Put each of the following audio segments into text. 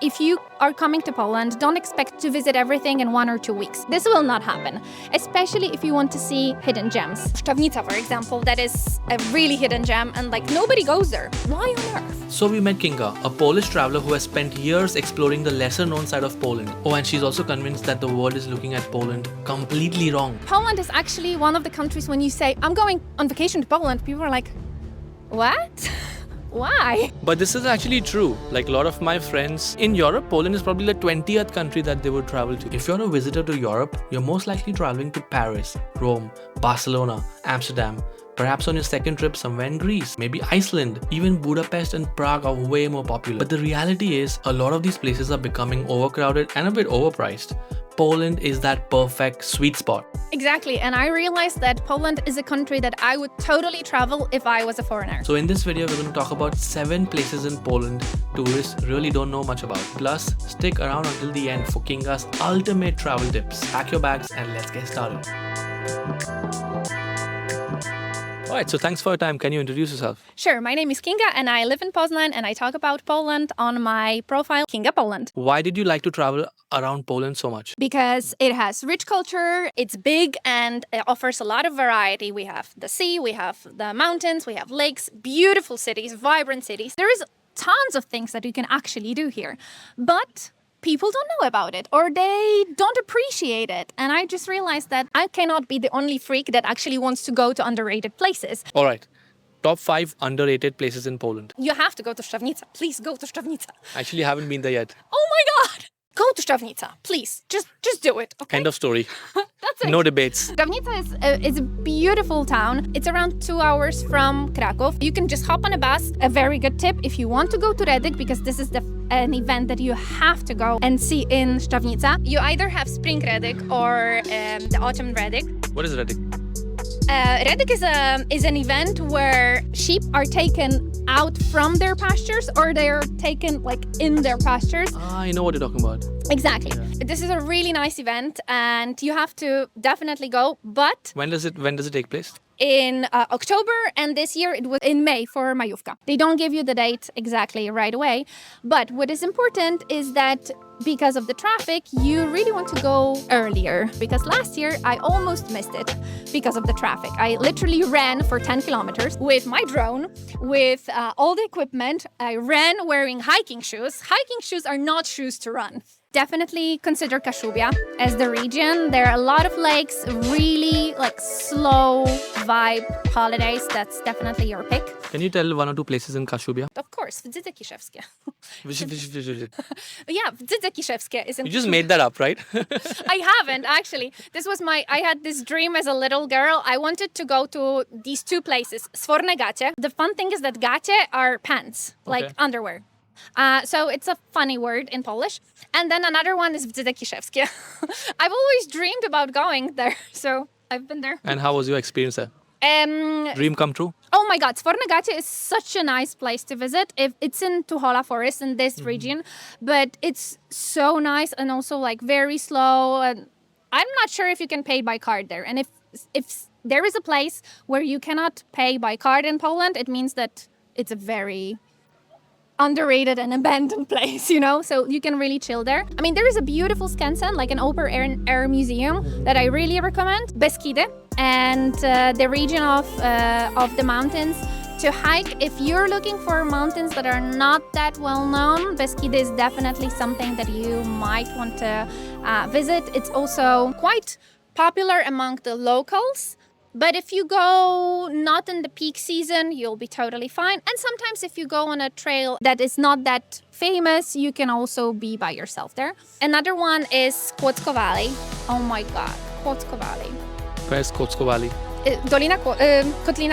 If you are coming to Poland, don't expect to visit everything in 1 or 2 weeks. This will not happen, especially if you want to see hidden gems. Szczawnica, for example, that is a really hidden gem and like nobody goes there. Why on earth? So we met Kinga, a Polish traveler who has spent years exploring the lesser known side of Poland. Oh, and she's also convinced that the world is looking at Poland completely wrong. Poland is actually one of the countries when you say, I'm going on vacation to Poland, people are like, what? Why? But this is actually true. Like a lot of my friends in Europe, Poland is probably the 20th country that they would travel to. If you're a visitor to Europe, you're most likely traveling to Paris, Rome, Barcelona, Amsterdam. Perhaps on your second trip somewhere in Greece, maybe Iceland. Even Budapest and Prague are way more popular. But the reality is, a lot of these places are becoming overcrowded and a bit overpriced. Poland is that perfect sweet spot. Exactly, and I realized that Poland is a country that I would totally travel if I was a foreigner. So in this video, we're going to talk about 7 places in Poland tourists really don't know much about. Plus, stick around until the end for Kinga's ultimate travel tips. Pack your bags and let's get started. Alright, so thanks for your time. Can you introduce yourself? Sure, my name is Kinga and I live in Poznań and I talk about Poland on my profile, Kinga Poland. Why did you like to travel around Poland so much? Because it has rich culture, it's big and it offers a lot of variety. We have the sea, we have the mountains, we have lakes, beautiful cities, vibrant cities. There is tons of things that you can actually do here. But people don't know about it or they don't appreciate it. And I just realized that I cannot be the only freak that actually wants to go to underrated places. All right. Top 5 underrated places in Poland. You have to go to Szczawnica. Please go to Szczawnica. Actually, haven't been there yet. Oh my God! Go to Szczawnica, please. Just do it, okay? End of story. That's it. No debates. Szczawnica is a beautiful town. It's around 2 hours from Kraków. You can just hop on a bus. A very good tip if you want to go to Redyk, because this is an event that you have to go and see in Szczawnica. You either have Spring Redyk or the Autumn Redyk. What is Redyk? Redyk is an event where sheep are taken out from their pastures or they're taken like in their pastures. I know what you're talking about. Exactly. Yeah. This is a really nice event and you have to definitely go, but When does it take place? in October, and this year it was in May for Majówka. They don't give you the date exactly right away, but what is important is that because of the traffic, you really want to go earlier, because last year I almost missed it because of the traffic. I literally ran for 10 kilometers with my drone, with all the equipment. I ran wearing hiking shoes. Hiking shoes are not shoes to run. Definitely consider Kaszubia as the region. There are a lot of lakes, really like slow vibe holidays. That's definitely your pick. Can you tell 1 or 2 places in Kaszubia? Of course, Wdzydze Kiszewskie. Which- Yeah, Wdzydze Kiszewskie is in You just made that up, right? I haven't actually. I had this dream as a little girl. I wanted to go to these 2 places, Sforne gacie. The fun thing is that gacie are pants, like Okay. underwear. So it's a funny word in Polish. And then another one is Wdzydze Kiszewskie. I've always dreamed about going there, so I've been there. And how was your experience there? Dream come true? Oh my God, Sforne gacie is such a nice place to visit. It's in Tuchola Forest in this region, but it's so nice and also like very slow. And I'm not sure if you can pay by card there. And if there is a place where you cannot pay by card in Poland, it means that it's a very underrated and abandoned place, you know, so you can really chill there. I mean, there is a beautiful skansen, like an open air museum that I really recommend, Beskidy, and the region of the mountains to hike. If you're looking for mountains that are not that well known, Beskidy is definitely something that you might want to visit. It's also quite popular among the locals. But if you go not in the peak season, you'll be totally fine. And sometimes if you go on a trail that is not that famous, you can also be by yourself there. Another one is Kłodzko Valley. Oh my God, Kłodzko Valley. Where's Kłodzko Valley? Kotlina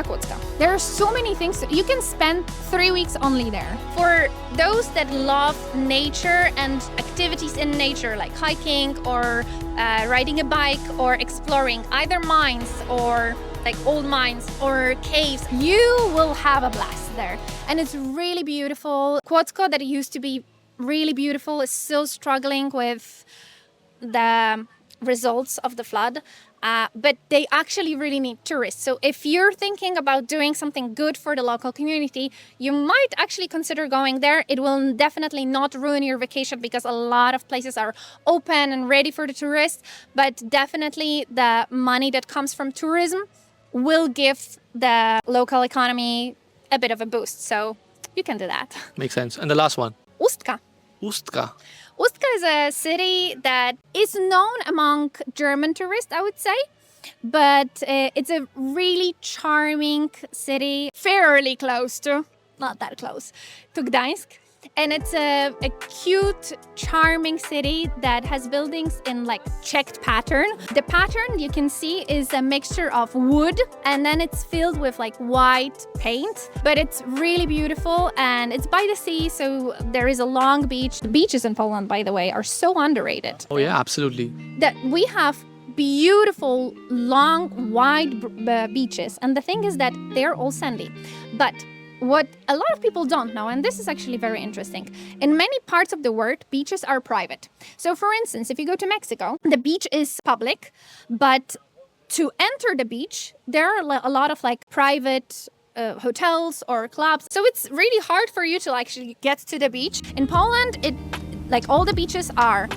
Kłodzka. There are so many things. You can spend 3 weeks only there. For those that love nature and activities in nature, like hiking or riding a bike or exploring either mines or like old mines or caves, you will have a blast there. And it's really beautiful. Kłodzko, that used to be really beautiful, is still struggling with the results of the flood. but they actually really need tourists. So if you're thinking about doing something good for the local community, you might actually consider going there. It will definitely not ruin your vacation because a lot of places are open and ready for the tourists, but definitely the money that comes from tourism will give the local economy a bit of a boost. So you can do that. Makes sense. And the last one. Ustka. Ustka. Ustka is a city that is known among German tourists, I would say. But it's a really charming city, fairly close to, not that close, to Gdańsk. And it's a cute, charming city that has buildings in like checked pattern. The pattern you can see is a mixture of wood and then it's filled with like white paint. But it's really beautiful and it's by the sea, so there is a long beach. The beaches in Poland, by the way, are so underrated. Oh yeah, absolutely. That we have beautiful, long, wide beaches. And the thing is that they're all sandy. But what a lot of people don't know, and this is actually very interesting, in many parts of the world, beaches are private. So for instance, if you go to Mexico, the beach is public, but to enter the beach, there are a lot of like private hotels or clubs. So it's really hard for you to actually get to the beach. In Poland, like all the beaches are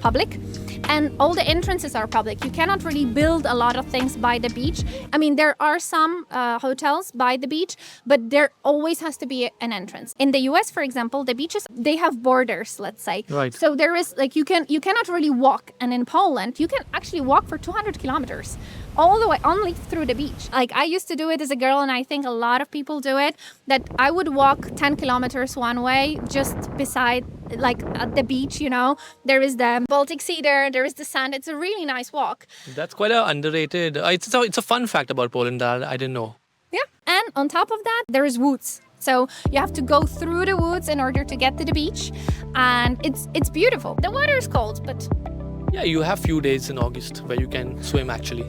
public. And all the entrances are public. You cannot really build a lot of things by the beach. I mean, there are some hotels by the beach, but there always has to be an entrance. In the US, for example, the beaches, they have borders, let's say. Right. So there is, like, you cannot really walk. And in Poland, you can actually walk for 200 kilometers all the way, only through the beach. Like, I used to do it as a girl, and I think a lot of people do it, that I would walk 10 kilometers one way just beside, like, at the beach, you know. There is the Baltic Sea there is the sand. It's a really nice walk. That's quite an underrated. It's a fun fact about Poland that I didn't know. Yeah. And on top of that, there is woods. So you have to go through the woods in order to get to the beach. And it's beautiful. The water is cold, but... Yeah, you have few days in August where you can swim actually.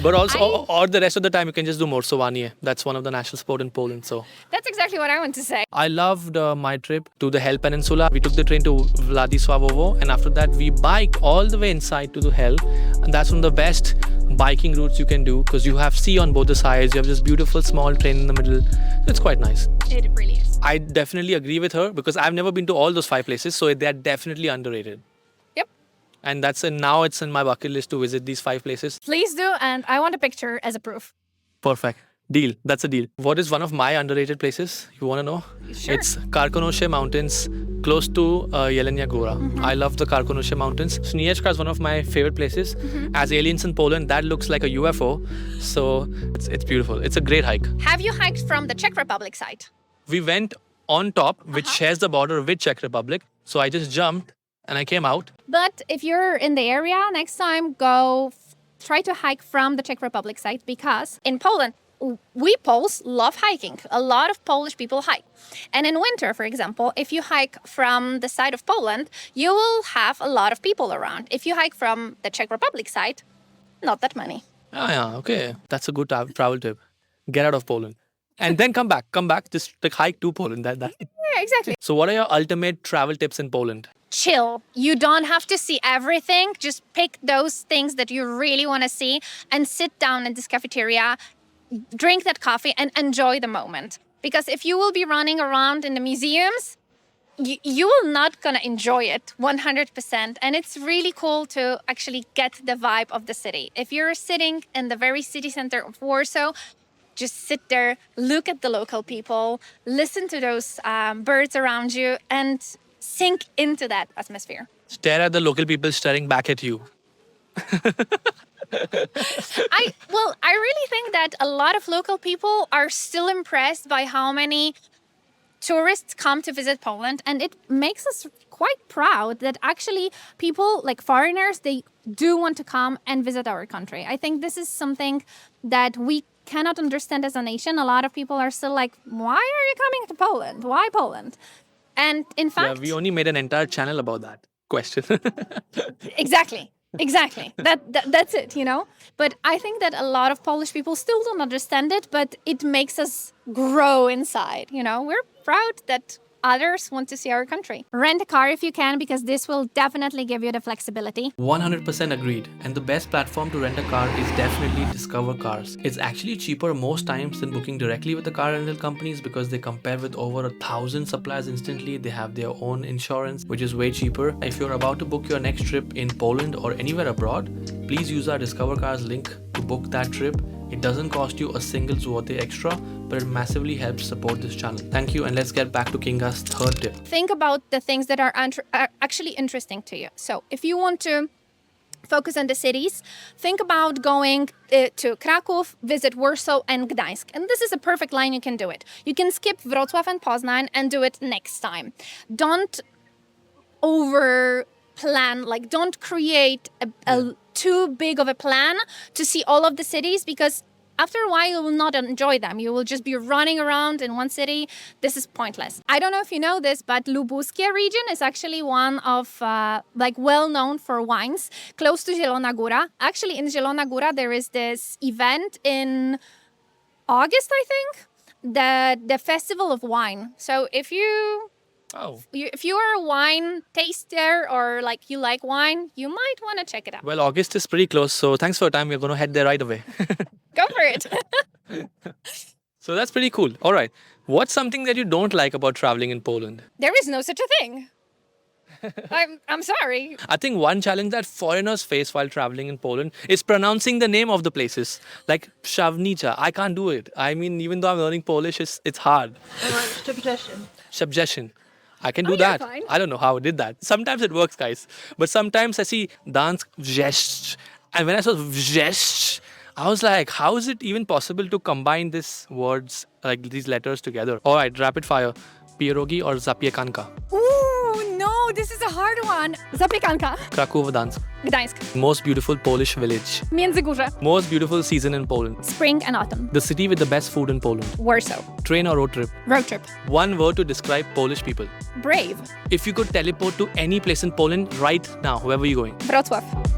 But also, or the rest of the time, you can just do morsowanie. That's one of the national sport in Poland. So that's exactly what I want to say. I loved my trip to the Hel Peninsula. We took the train to Władysławowo, and after that, we biked all the way inside to the Hel. And that's one of the best biking routes you can do because you have sea on both the sides. You have this beautiful small train in the middle. It's quite nice. It really is. I definitely agree with her because I've never been to all those 5 places, so they're definitely underrated. And now it's in my bucket list to visit these 5 places. Please do, and I want a picture as a proof. Perfect. Deal. That's a deal. What is one of my underrated places? You want to know? Sure. It's Karkonosze Mountains, close to Jelenia Góra. Mm-hmm. I love the Karkonosze Mountains. Śnieżka is one of my favorite places. Mm-hmm. As aliens in Poland, that looks like a UFO. So it's beautiful. It's a great hike. Have you hiked from the Czech Republic side? We went on top, which shares the border with Czech Republic. So I just jumped and I came out. But if you're in the area, next time try to hike from the Czech Republic side, because in Poland, we Poles love hiking. A lot of Polish people hike. And in winter, for example, if you hike from the side of Poland, you will have a lot of people around. If you hike from the Czech Republic side, not that many. Ah, yeah, okay. That's a good travel tip. Get out of Poland. And then come back. Just like hike to Poland. Yeah, exactly. So what are your ultimate travel tips in Poland? Chill. You don't have to see everything. Just pick those things that you really want to see and sit down in this cafeteria, drink that coffee and enjoy the moment. Because if you will be running around in the museums, you will not gonna enjoy it 100%. And it's really cool to actually get the vibe of the city. If you're sitting in the very city center of Warsaw, just sit there, look at the local people, listen to those birds around you and sink into that atmosphere. Stare at the local people staring back at you. I really think that a lot of local people are still impressed by how many tourists come to visit Poland, and it makes us quite proud that actually people, like foreigners, they do want to come and visit our country. I think this is something that we cannot understand as a nation. A lot of people are still like, why are you coming to Poland? Why Poland? And in fact... Yeah, we only made an entire channel about that question. Exactly. That's it, you know? But I think that a lot of Polish people still don't understand it, but it makes us grow inside, you know? We're proud that others want to see our country. Rent a car if you can, because this will definitely give you the flexibility. 100% agreed. And the best platform to rent a car is definitely Discover Cars. It's actually cheaper most times than booking directly with the car rental companies because they compare with over 1,000 suppliers instantly. They have their own insurance, which is way cheaper. If you're about to book your next trip in Poland or anywhere abroad, please use our Discover Cars link to book that trip. It doesn't cost you a single zloty extra, but it massively helps support this channel. Thank you, and let's get back to Kinga's third tip. Think about the things that are actually interesting to you. So if you want to focus on the cities, think about going to Kraków, visit Warsaw and Gdańsk. And this is a perfect line, you can do it. You can skip Wrocław and Poznań and do it next time. Don't over plan, like don't create a too big of a plan to see all of the cities, because after a while you will not enjoy them. You will just be running around in one city. This is pointless. I don't know if you know this, but Lubuskie region is actually one of well known for wines, close to Zielona Góra. Actually, in Zielona Góra there is this event in August, I think, the Festival of Wine. So if you are a wine taster or like you like wine, you might want to check it out. Well, August is pretty close, so thanks for your time. We're going to head there right away. Go for it. So that's pretty cool. All right. What's something that you don't like about traveling in Poland? There is no such a thing. I'm sorry. I think one challenge that foreigners face while traveling in Poland is pronouncing the name of the places. Like Szczawnica. I can't do it. I mean, even though I'm learning Polish, it's hard. Szczawnica. I can do that. Fine. I don't know how I did that. Sometimes it works, guys. But sometimes I see Dansk Wjeść. And when I saw Wjeść, I was like, how is it even possible to combine these words, like these letters together? All right, rapid fire. Pierogi or zapiekanka? Ooh, no, this is a hard one. Zapiekanka. Kraków, Gdańsk. Gdańsk. Most beautiful Polish village. Międzygórze. Most beautiful season in Poland. Spring and autumn. The city with the best food in Poland. Warsaw. Train or road trip? Road trip. One word to describe Polish people. Brave. If you could teleport to any place in Poland right now, where were you going? Wrocław.